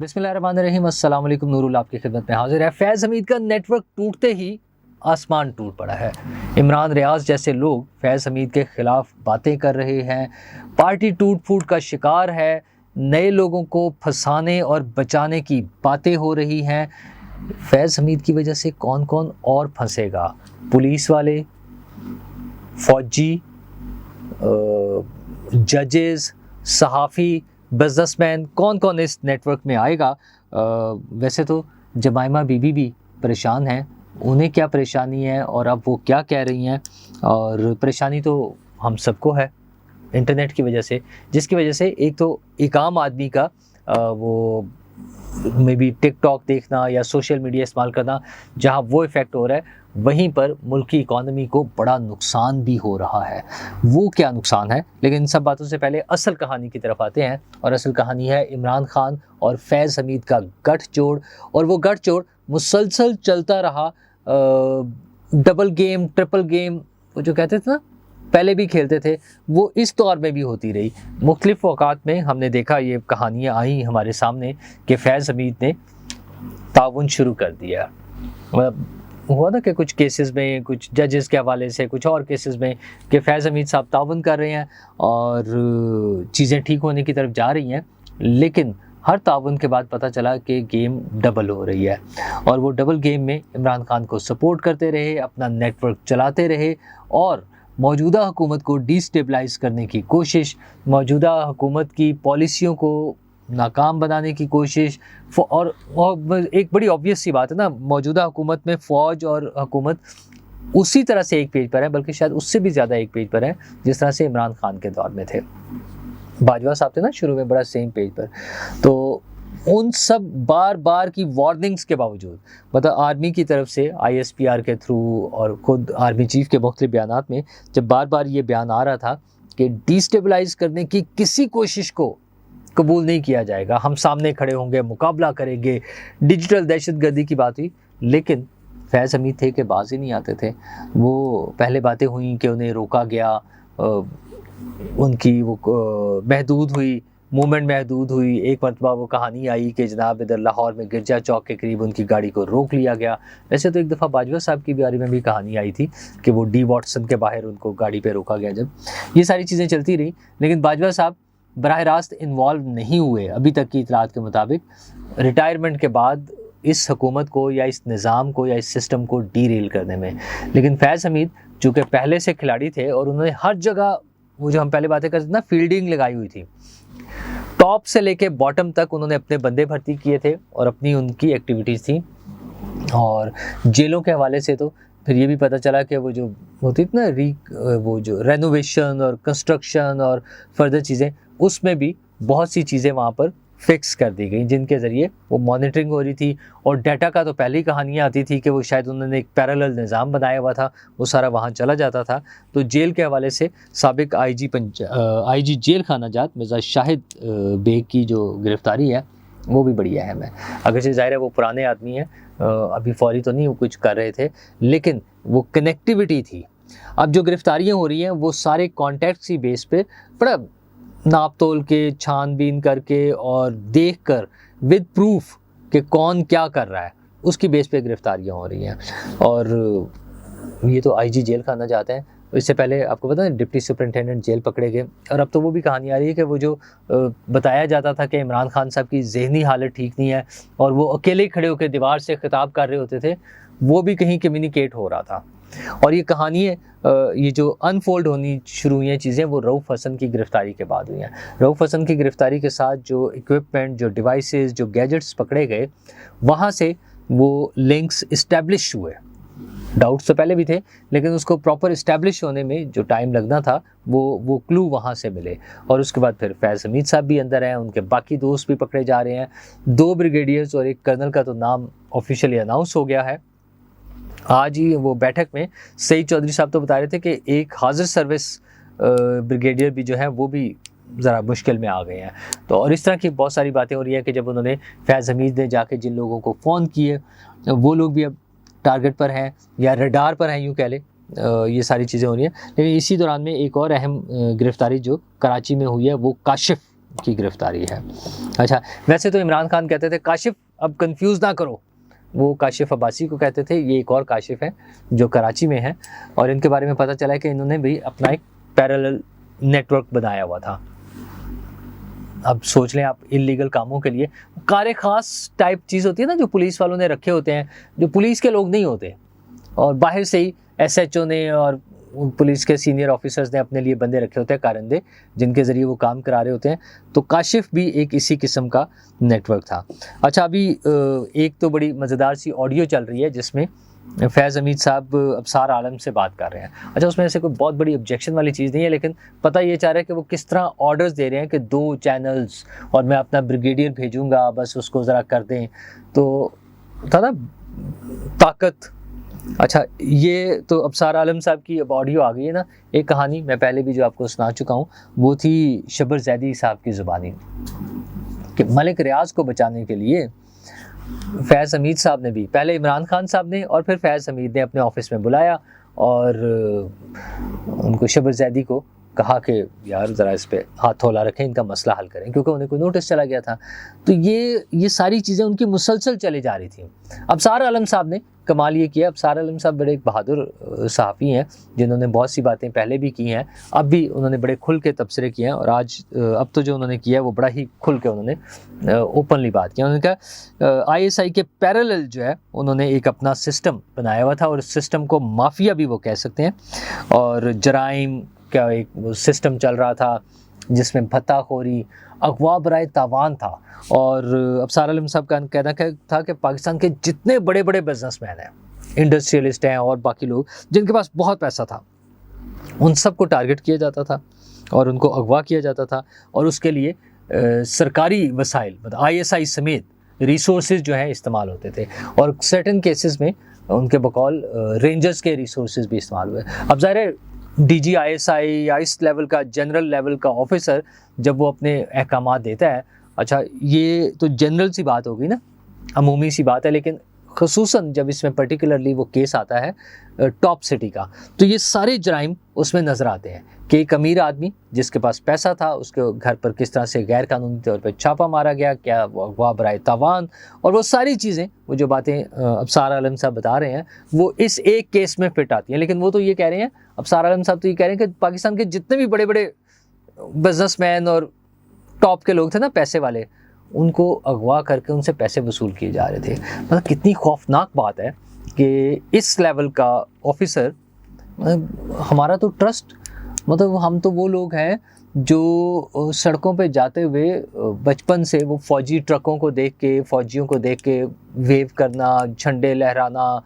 बिस्मिल्लाहिर्रहमानिर्रहीम, अस्सलाम वालेकुम। नूरुल आपकी खिदमत में हाजिर है। फैज़ हमीद का नेटवर्क टूटते ही आसमान टूट पड़ा है। इमरान रियाज जैसे लोग फैज़ हमीद के ख़िलाफ़ बातें कर रहे हैं। पार्टी टूट फूट का शिकार है। नए लोगों को फंसाने और बचाने की बातें हो रही हैं। फैज़ हमीद की वजह से कौन कौन और फंसेगा? पुलिस वाले, फ़ौजी, जजेस, सहाफ़ी, बिजनेसमैन, कौन कौन इस नेटवर्क में आएगा? वैसे तो जमाइमा बीबी भी परेशान हैं। उन्हें क्या परेशानी है और अब वो क्या कह रही हैं? और परेशानी तो हम सबको है इंटरनेट की वजह से, जिसकी वजह से एक तो एक आम आदमी का वो मे बी टिकटॉक देखना या सोशल मीडिया इस्तेमाल करना, जहाँ वो इफ़ेक्ट हो रहा है, वहीं पर मुल्क की इकॉनमी को बड़ा नुकसान भी हो रहा है। वो क्या नुकसान है? लेकिन इन सब बातों से पहले असल कहानी की तरफ आते हैं, और असल कहानी है इमरान खान और फैज़ हमीद का गठजोड़। और वो गठजोड़ मुसलसल चलता रहा। डबल गेम, ट्रिपल गेम, वो जो कहते थे ना पहले भी खेलते थे, वो इस दौर में भी होती रही। मुख्तलिफ औकात में हमने देखा, ये कहानियाँ आई हमारे सामने कि फैज़ हमीद ने ताउन शुरू कर दिया। मतलब हुआ ना कि कुछ केसेस में, कुछ जजेस के हवाले से, कुछ और केसेस में कि फैज़ हमीद साहब ताउन कर रहे हैं और चीज़ें ठीक होने की तरफ जा रही हैं। लेकिन हर ताउन के बाद पता चला कि गेम डबल हो रही है, और वो डबल गेम में इमरान खान को सपोर्ट करते रहे, अपना नेटवर्क चलाते रहे और मौजूदा हुकूमत को डिस्टेबलाइज़ करने की कोशिश, मौजूदा हुकूमत की पॉलिसियों को नाकाम बनाने की कोशिश। और एक बड़ी ऑब्वियस सी बात है ना, मौजूदा हुकूमत में फ़ौज और हुकूमत उसी तरह से एक पेज पर है, बल्कि शायद उससे भी ज़्यादा एक पेज पर है जिस तरह से इमरान खान के दौर में थे। बाजवा साहब थे ना शुरू में बड़ा सेम पेज पर। तो उन सब बार बार की वार्निंग्स के बावजूद, मतलब आर्मी की तरफ से ISPR के थ्रू और खुद आर्मी चीफ के मुख्तलिफ बयानात में जब बार बार ये बयान आ रहा था कि डिस्टेबलाइज करने की किसी कोशिश को कबूल नहीं किया जाएगा, हम सामने खड़े होंगे, मुकाबला करेंगे, डिजिटल दहशतगर्दी की बात हुई। लेकिन फैज़ हमीद थे कि बाज ही नहीं आते थे। वो पहले बातें हुई कि उन्हें रोका गया, उनकी वो महदूद हुई, मूवमेंट महदूद हुई। एक मरतबा वो कहानी आई कि जनाब इधर लाहौर में गिरजा चौक के करीब उनकी गाड़ी को रोक लिया गया। वैसे तो एक दफ़ा बाजवा साहब की बारे में भी कहानी आई थी कि वो डी वॉटसन के बाहर उनको गाड़ी पे रोका गया। जब ये सारी चीज़ें चलती रही, लेकिन बाजवा साहब बराह रास्त इन्वॉल्व नहीं हुए अभी तक की इतलात के मुताबिक। रिटायरमेंट के बाद इस हुकूमत को या इस निज़ाम को या इस सिस्टम को डीरेल करने में। लेकिन फैज़ हमीद चूँकि पहले से खिलाड़ी थे और उन्होंने हर जगह, वो जो हम पहले बातें करते थे ना, फील्डिंग लगाई हुई थी, टॉप से लेके बॉटम तक उन्होंने अपने बंदे भर्ती किए थे और अपनी उनकी एक्टिविटीज़ थी। और जेलों के हवाले से तो फिर ये भी पता चला कि वो जो होती थी ना वो जो रेनोवेशन और कंस्ट्रक्शन और फर्दर चीज़ें, उसमें भी बहुत सी चीज़ें वहाँ पर फिक्स कर दी गई, जिनके ज़रिए वो मॉनिटरिंग हो रही थी। और डाटा का तो पहले ही कहानियाँ आती थी कि वो शायद उन्होंने एक पैरेलल निज़ाम बनाया हुआ था, वो सारा वहाँ चला जाता था। तो जेल के हवाले से साबिक IG जेल खाना जात मिर्ज़ा शाहिद बेग की जो गिरफ़्तारी है वो भी बड़ी अहम है। अगरचे ज़ाहिर है वो पुराने आदमी हैं, अभी फौरी तो नहीं वो कुछ कर रहे थे, लेकिन वो कनेक्टिविटी थी। अब जो गिरफ़्तारियाँ हो रही हैं वो सारे कॉन्टैक्ट्स की बेस पे बड़ा नाप तोल के, छानबीन करके और देख कर विद प्रूफ कि कौन क्या कर रहा है, उसकी बेस पे गिरफ़्तारियाँ हो रही हैं। और ये तो IG जेल खाना जाते हैं। इससे पहले आपको पता है डिप्टी सुपरिटेंडेंट जेल पकड़े गए। और अब तो वो भी कहानी आ रही है कि वो जो बताया जाता था कि इमरान खान साहब की ज़हनी हालत ठीक नहीं है और वो अकेले खड़े होकर दीवार से खिताब कर रहे होते थे, वो भी कहीं कम्युनिकेट हो रहा था। और ये कहानी है, ये जो अनफोल्ड होनी शुरू हुई हैं चीज़ें, वो रऊफ़ हसन की गिरफ़्तारी के बाद हुई हैं। रऊफ़ हसन की गिरफ़्तारी के साथ जो इक्विपमेंट, जो डिवाइसेस, जो गैजेट्स पकड़े गए, वहाँ से वो लिंक्स इस्टेब्लिश हुए। डाउट्स तो पहले भी थे, लेकिन उसको प्रॉपर इस्टेब्लिश होने में जो टाइम लगना था, वो क्लू वहाँ से मिले। और उसके बाद फिर फैज़ हमीद साहब भी अंदर हैं, उनके बाकी दोस्त भी पकड़े जा रहे हैं। 2 ब्रिगेडियर्स और 1 कर्नल का तो नाम ऑफिशियली अनाउंस हो गया है। आज ही वो बैठक में सईद चौधरी साहब तो बता रहे थे कि एक हाजिर सर्विस ब्रिगेडियर भी जो है वो भी ज़रा मुश्किल में आ गए हैं। तो और इस तरह की बहुत सारी बातें हो रही हैं कि जब उन्होंने फैज़ हमीद ने जाके जिन लोगों को फ़ोन किए, वो लोग भी अब टारगेट पर हैं या रडार पर हैं, यूँ कह लें। ये सारी चीज़ें हो रही हैं। लेकिन इसी दौरान में एक और अहम गिरफ़्तारी जो कराची में हुई है, वो काशिफ़ की गिरफ्तारी है। अच्छा, वैसे तो इमरान खान कहते थे काशिफ अब कंफ्यूज ना करो, वो काशिफ अब्बासी को कहते थे, ये एक और काशिफ है जो कराची में है, और इनके बारे में पता चला है कि इन्होंने भी अपना एक पैरेलल नेटवर्क बनाया हुआ था। अब सोच लें आप, इल्लीगल कामों के लिए कारे खास टाइप चीज़ होती है ना, जो पुलिस वालों ने रखे होते हैं, जो पुलिस के लोग नहीं होते, और बाहर से ही एसएचओ ने और पुलिस के सीनियर ऑफिसर्स ने अपने लिए बंदे रखे होते हैं, कारंदे, जिनके ज़रिए वो काम करा रहे होते हैं। तो काशिफ भी एक इसी किस्म का नेटवर्क था। अच्छा, अभी एक तो बड़ी मज़ेदार सी ऑडियो चल रही है जिसमें फैज़ हमीद साहब अबसार आलम से बात कर रहे हैं। अच्छा, उसमें ऐसे कोई बहुत बड़ी ऑब्जेक्शन वाली चीज़ नहीं है, लेकिन पता ये चाह रहा है कि वो किस तरह ऑर्डर्स दे रहे हैं कि 2 चैनल्स और मैं अपना ब्रिगेडियर भेजूँगा, बस उसको ज़रा कर दें। तो था ना ताकत। अच्छा, ये तो अबसार आलम साहब की अब ऑडियो आ गई है ना। एक कहानी मैं पहले भी जो आपको सुना चुका हूँ, वो थी शबर जैदी साहब की ज़ुबानी, कि मलिक रियाज को बचाने के लिए फैज़ हमीद साहब ने भी, पहले इमरान खान साहब ने और फिर फैज़ हमीद ने अपने ऑफिस में बुलाया और उनको शबर जैदी को कहा कि यार ज़रा इस पे हाथ थोला रखें, इनका मसला हल करें, क्योंकि उन्हें कोई नोटिस चला गया था। तो ये सारी चीज़ें उनकी मुसलसल चली जा रही थी। अबसार आलम साहब ने कमाल ये किया, अबसार आलम साहब बड़े एक बहादुर सहाफ़ी हैं जिन्होंने बहुत सी बातें पहले भी की हैं, अब भी उन्होंने बड़े खुल के तबसरे किए हैं, और आज अब तो जो उन्होंने किया है वो बड़ा ही खुल के उन्होंने ओपनली बात किया। उन्होंने कहा ISI के पैरेलल जो है उन्होंने एक अपना सिस्टम बनाया हुआ था, और उस सिस्टम को माफिया भी वो कह सकते हैं, और जराइम का एक सिस्टम चल रहा था जिसमें भत्ताखोरी, अगवा बराए तावान था। और अबसार आलम साहब का कहना था कि पाकिस्तान के जितने बड़े बड़े बिजनेसमैन हैं, इंडस्ट्रियलिस्ट हैं और बाकी लोग जिनके पास बहुत पैसा था, उन सबको टारगेट किया जाता था और उनको अगवा किया जाता था, और उसके लिए सरकारी वसाइल मतलब ISI समेत रिसोर्सेज जो हैं इस्तेमाल होते थे, और सर्टेन केसेस में उनके बकौल रेंजर्स के रिसोर्सेज भी इस्तेमाल हुए। अब ज़ाहिर है DG ISI या इस लेवल का जनरल लेवल का ऑफिसर जब वो अपने अहकाम देता है, अच्छा ये तो जनरल सी बात होगी ना, अमूमी सी बात है, लेकिन ख़ुसूसन जब इसमें पर्टिकुलरली वो केस आता है टॉप सिटी का, तो ये सारे जराइम उसमें नज़र आते हैं कि एक अमीर आदमी जिसके पास पैसा था, उसके घर पर किस तरह से गैर कानूनी तौर पर छापा मारा गया, क्या अगवा बराए तावान, और वो सारी चीज़ें, वो जो बातें अबसार आलम साहब बता रहे हैं वो इस एक केस में फिट आती हैं। लेकिन वो तो ये कह रहे हैं, अबसार आलम साहब तो ये कह रहे हैं कि पाकिस्तान के जितने भी बड़े बड़े बिजनेसमैन और टॉप के लोग थे ना, पैसे वाले, उनको अगवा करके उनसे पैसे वसूल किए जा रहे थे। मतलब कितनी खौफनाक बात है कि इस लेवल का ऑफिसर, हमारा तो ट्रस्ट, मतलब हम तो वो लोग हैं जो सड़कों पे जाते हुए बचपन से वो फौजी ट्रकों को देख के, फौजियों को देख के वेव करना, झंडे लहराना,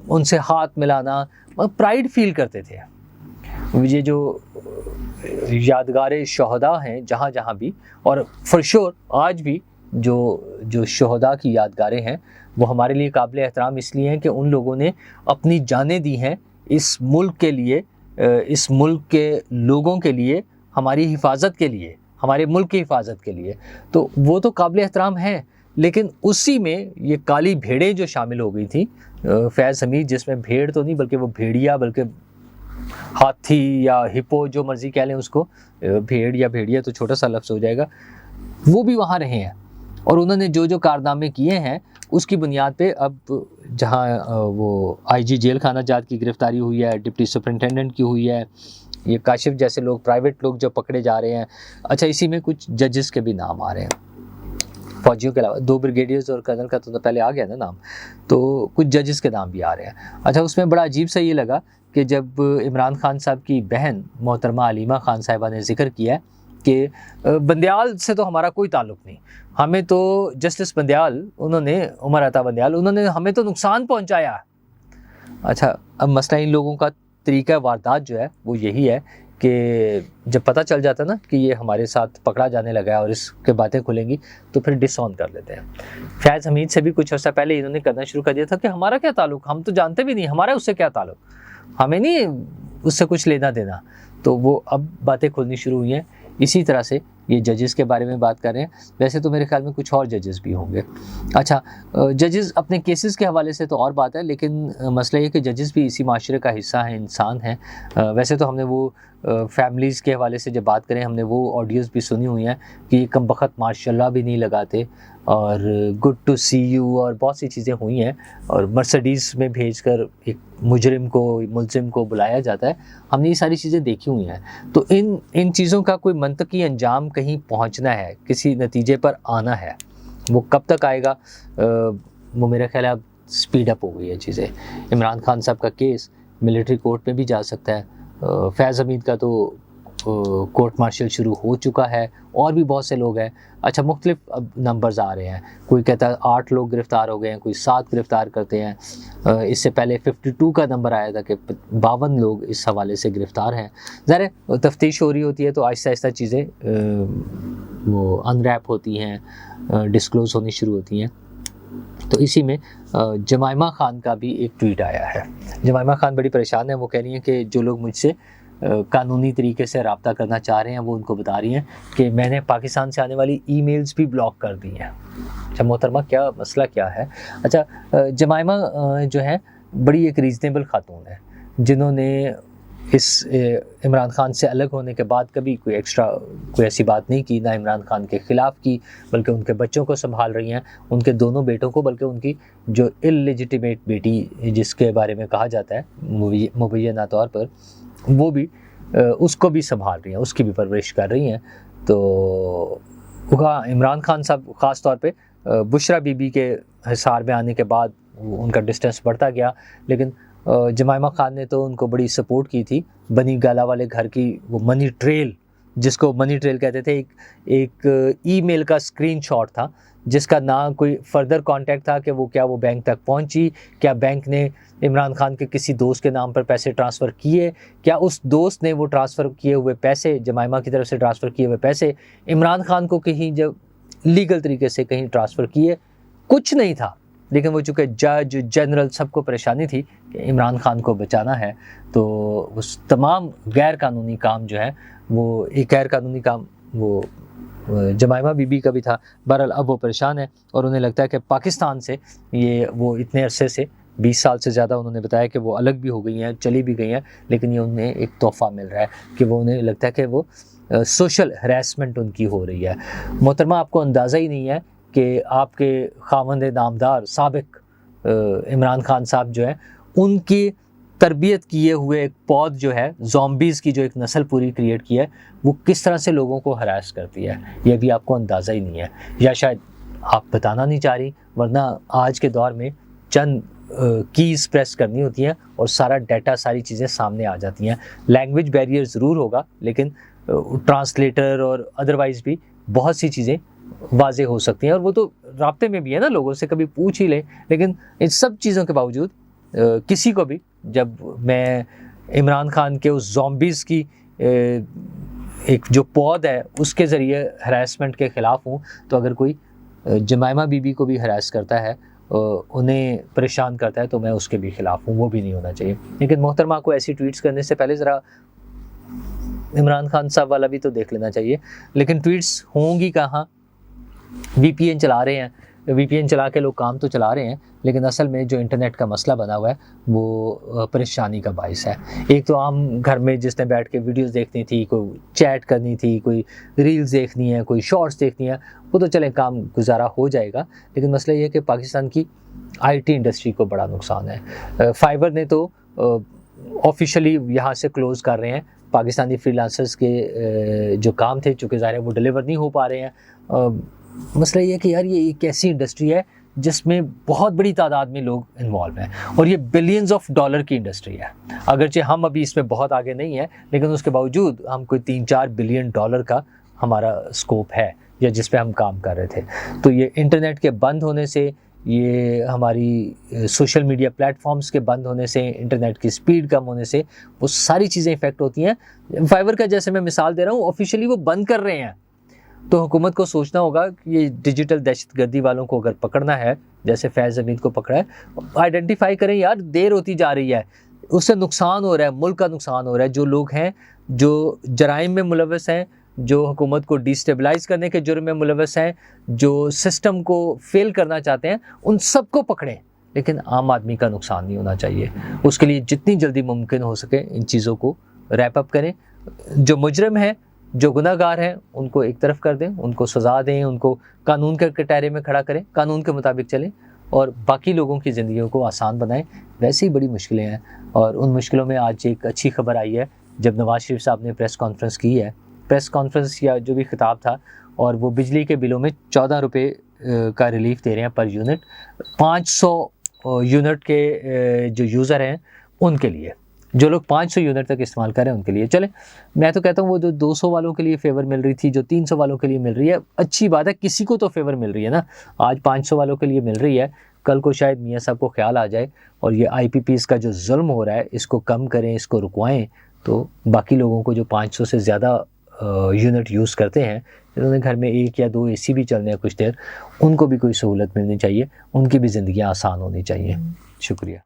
उनसे हाथ मिलाना, प्राइड फील करते थे। ये जो यादगार शहदा हैं जहाँ जहाँ भी, और फॉर श्योर आज भी जो शहदा की यादगारें हैं वो हमारे लिए काबिल एहतराम इसलिए हैं कि उन लोगों ने अपनी जानें दी हैं इस मुल्क के लिए, इस मुल्क के लोगों के लिए, हमारी हिफाजत के लिए, हमारे मुल्क की हिफाजत के लिए। तो वो तो काबिल एहतराम है, लेकिन उसी में ये काली भेड़ें जो शामिल हो गई थी, फैज़ हमीद जिसमें भेड़ तो नहीं बल्कि वो भेड़िया, बल्कि हाथी या हिप्पो जो मर्जी कह लें उसको, भेड़ या भेड़िया तो छोटा सा लफ्ज़ हो जाएगा, वो भी वहाँ रहे हैं, और उन्होंने जो जो कारनामे किए हैं उसकी बुनियाद पे अब जहाँ वो IG जेल खाना जात की गिरफ्तारी हुई है, डिप्टी सुपरिटेंडेंट की हुई है, ये काशिफ जैसे लोग, प्राइवेट लोग जो पकड़े जा रहे हैं। अच्छा, इसी में कुछ जजेस के भी नाम आ रहे हैं, फौजियों के अलावा 2 ब्रिगेडियर्स और कर्नल का तो पहले आ गया ना नाम, तो कुछ जजेस के नाम भी आ रहे हैं। अच्छा, उसमें बड़ा अजीब सा ये लगा कि जब इमरान खान साहब की बहन मोहतरमा अलीमा खान साहिबा ने जिक्र किया कि बंदियाल से तो हमारा कोई ताल्लुक़ नहीं, हमें तो जस्टिस बंदियाल, उन्होंने उमर अता बंदियाल, उन्होंने हमें तो नुकसान पहुंचाया। अच्छा, अब मसला इन लोगों का तरीका वारदात जो है वो यही है कि जब पता चल जाता ना कि ये हमारे साथ पकड़ा जाने लगा है और इसके बातें खुलेंगी, तो फिर डिसऑन कर लेते हैं। फैज़ हमीद से भी कुछ अर्सा पहले इन्होंने करना शुरू कर दिया था कि हमारा क्या ताल्लुक़, हम तो जानते भी नहीं, हमारा उससे क्या ताल्लुक़, हमें नहीं उससे कुछ लेना देना। तो वो अब बातें खुलनी शुरू हुई हैं। इसी तरह से ये जजेस के बारे में बात कर रहे हैं। वैसे तो मेरे ख्याल में कुछ और जजेस भी होंगे। अच्छा, जजेस अपने केसेस के हवाले से तो और बात है, लेकिन मसला ये कि जजेस भी इसी माशरे का हिस्सा हैं, इंसान हैं। वैसे तो हमने वो फैमिलीज़ के हवाले से जब बात करें, हमने वो ऑडियोज़ भी सुनी हुई हैं कि कम बख़त माशाल्लाह भी नहीं लगाते और गुड टू सी यू और बहुत सी चीज़ें हुई हैं, और मर्सिडीज़ में भेजकर एक मुलजिम को बुलाया जाता है। हमने ये सारी चीज़ें देखी हुई हैं। तो इन चीज़ों का कोई मंतकी अंजाम कहीं पहुंचना है, किसी नतीजे पर आना है, वो कब तक आएगा? वो मेरा ख्याल है अब स्पीड अप हो गई है चीज़ें। इमरान खान साहब का केस मिलिट्री कोर्ट में भी जा सकता है। फैज़ हमीद का तो कोर्ट मार्शल शुरू हो चुका है, और भी बहुत से लोग हैं। अच्छा, मुख्तलिफ अब नंबर्स आ रहे हैं, कोई कहता है 8 लोग गिरफ़्तार हो गए हैं, कोई 7 गिरफ़्तार करते हैं। इससे पहले 52 का नंबर आया था कि 52 लोग इस हवाले से गिरफ़्तार हैं। ज़ाहिर है तफ्तीश हो रही होती है तो आहिस्ता आहिस्ता चीज़ें वो अनरैप होती हैं, डिस्क्लोज़ होनी शुरू होती हैं। तो इसी में जमाइमा खान का भी एक ट्वीट आया है। जमाइमा खान बड़ी परेशान है। वो कह रही हैं कि जो लोग मुझसे कानूनी तरीके से रब्ता करना चाह रहे हैं, वो उनको बता रही हैं कि मैंने पाकिस्तान से आने वाली ईमेल्स भी ब्लॉक कर दी हैं। अच्छा मोहतरमा, क्या मसला क्या है? अच्छा, जमाइमा जो है बड़ी एक रीज़नेबल खातून है, जिन्होंने इस इमरान खान से अलग होने के बाद कभी कोई ऐसी बात नहीं की, ना इमरान खान के ख़िलाफ़ की, बल्कि उनके बच्चों को संभाल रही हैं, उनके दोनों बेटों को, बल्कि उनकी जो इल्लेजिटिमेट बेटी जिसके बारे में कहा जाता है मुबैना तौर पर, वो भी उसको भी संभाल रही हैं, उसकी भी परवरिश कर रही हैं। तो इमरान खान साहब ख़ास तौर पे बुशरा बीबी के हिसार में आने के बाद उनका डिस्टेंस बढ़ता गया, लेकिन जमाइमा खान ने तो उनको बड़ी सपोर्ट की थी। बनी गाला वाले घर की वो मनी ट्रेल, जिसको मनी ट्रेल कहते थे, एक ईमेल का स्क्रीनशॉट था जिसका ना कोई फर्दर कांटेक्ट था कि वो बैंक तक पहुंची, क्या बैंक ने इमरान खान के किसी दोस्त के नाम पर पैसे ट्रांसफ़र किए, क्या उस दोस्त ने वो ट्रांसफ़र किए हुए पैसे, जमाइमा की तरफ से ट्रांसफ़र किए हुए पैसे इमरान खान को कहीं जब लीगल तरीके से कहीं ट्रांसफ़र किए, कुछ नहीं था। लेकिन वो चूँकि जज जनरल सबको परेशानी थी कि इमरान खान को बचाना है, तो उस तमाम गैर कानूनी काम जो है वो एक गैर कानूनी काम वो जमाइमा बीबी का भी था। बहरहाल अब वो परेशान है और उन्हें लगता है कि पाकिस्तान से वो इतने अरसे से 20 साल से ज़्यादा उन्होंने बताया कि वो अलग भी हो गई हैं, चली भी गई हैं, लेकिन ये उन्हें एक तोहफ़ा मिल रहा है कि वो उन्हें लगता है कि वो सोशल हरासमेंट उनकी हो रही है। मोहतरमा, आपको अंदाज़ा ही नहीं है कि आपके खावंद नामदार साबिक इमरान खान साहब जो हैं, उनकी तरबियत किए हुए एक पौध जो है, ज़ॉम्बीज़ की जो एक नस्ल पूरी क्रिएट की है, वो किस तरह से लोगों को हरास करती है, ये भी आपको अंदाज़ा ही नहीं है, या शायद आप बताना नहीं चाह रही, वरना आज के दौर में चंद कीज़ प्रेस करनी होती हैं और सारा डाटा, सारी चीज़ें सामने आ जाती हैं। लैंग्वेज बैरियर ज़रूर होगा, लेकिन ट्रांसलेटर और अदरवाइज़ भी बहुत सी चीज़ें वाज़े हो सकती हैं, और वो तो राब्ते में भी है ना, लोगों से कभी पूछ ही लें। लेकिन इन सब चीज़ों के बावजूद किसी को भी, जब मैं इमरान खान के उस ज़ॉम्बीज़ की एक जो पौध है उसके ज़रिए हरासमेंट के ख़िलाफ़ हूँ, तो अगर कोई जमाइमा बीबी को भी हरास करता है, उन्हें परेशान करता है, तो मैं उसके भी ख़िलाफ़ हूँ, वो भी नहीं होना चाहिए। लेकिन मोहतरमा को ऐसी ट्वीट्स करने से पहले ज़रा इमरान खान साहब वाला भी तो देख लेना चाहिए। लेकिन ट्वीट्स होंगी कहाँ? VPN चला रहे हैं, VPN चला के लोग काम तो चला रहे हैं, लेकिन असल में जो इंटरनेट का मसला बना हुआ है वो परेशानी का बाइस है। एक तो आम घर में जिसने बैठ के वीडियोस देखनी थी, कोई चैट करनी थी, कोई रील्स देखनी है, कोई शॉर्ट्स देखनी है, वो तो चलें काम गुजारा हो जाएगा। लेकिन मसला ये है कि पाकिस्तान की IT इंडस्ट्री को बड़ा नुकसान है। फाइबर ने तो ऑफिशियली यहाँ से क्लोज़ कर रहे हैं। पाकिस्तानी फ्रीलांसर्स के जो काम थे, चूँकि ज़ाहिर है वो डिलीवर नहीं हो पा रहे हैं। मसला ये है कि यार ये एक ऐसी इंडस्ट्री है जिसमें बहुत बड़ी तादाद में लोग इन्वॉल्व हैं, और ये बिलियंस ऑफ डॉलर की इंडस्ट्री है। अगरचे हम अभी इसमें बहुत आगे नहीं हैं, लेकिन उसके बावजूद हम कोई 3-4 बिलियन डॉलर का हमारा स्कोप है, या जिस पे हम काम कर रहे थे। तो ये इंटरनेट के बंद होने से, ये हमारी सोशल मीडिया प्लेटफॉर्म्स के बंद होने से, इंटरनेट की स्पीड कम होने से, वो सारी चीज़ें इफ़ेक्ट होती हैं। फाइबर का जैसे मैं मिसाल दे रहा हूँ, ऑफिशियली वो बंद कर रहे हैं, तो हुकूमत को सोचना होगा कि ये डिजिटल दहशतगर्दी वालों को अगर पकड़ना है, जैसे फैज़ हमीद को पकड़ा है, आइडेंटिफाई करें यार, देर होती जा रही है, उससे नुकसान हो रहा है, मुल्क का नुकसान हो रहा है। जो लोग हैं जो जराइम में मुलव्वस हैं, जो हुकूमत को डिस्टेबलाइज़ करने के जुर्म में मुलव्वस हैं, जो सिस्टम को फेल करना चाहते हैं, उन सबको पकड़ें, लेकिन आम आदमी का नुकसान नहीं होना चाहिए। उसके लिए जितनी जल्दी मुमकिन हो सके इन चीज़ों को रैप अप करें। जो मुजरिम हैं, जो गुनहगार हैं, उनको एक तरफ कर दें, उनको सज़ा दें, उनको कानून के कटहरे में खड़ा करें, कानून के मुताबिक चलें और बाकी लोगों की ज़िंदगियों को आसान बनाएं। वैसे ही बड़ी मुश्किलें हैं और उन मुश्किलों में आज एक अच्छी खबर आई है, जब नवाज़ शरीफ साहब ने प्रेस कॉन्फ्रेंस की है, प्रेस कॉन्फ्रेंस या जो भी खिताब था, और वो बिजली के बिलों में 14 रुपये का रिलीफ दे रहे हैं पर यूनिट, 500 यूनिट के जो यूज़र हैं उनके लिए, जो लोग 500 यूनिट तक इस्तेमाल कर रहे हैं उनके लिए। चले, मैं तो कहता हूँ वो जो 200 वालों के लिए फेवर मिल रही थी, जो 300 वालों के लिए मिल रही है, अच्छी बात है, किसी को तो फेवर मिल रही है ना। आज 500 वालों के लिए मिल रही है, कल को शायद मियाँ साहब को ख्याल आ जाए और ये IPPs का जो जुल्म हो रहा है इसको कम करें, इसको रुकवाएं, तो बाकी लोगों को जो 500 से ज़्यादा यूनिट यूज़ करते हैं, जिन्होंने घर में 1 या 2 AC भी चलने हैं कुछ देर, उनको भी कोई सहूलत मिलनी चाहिए, उनकी भी ज़िंदगी आसान होनी चाहिए। शुक्रिया।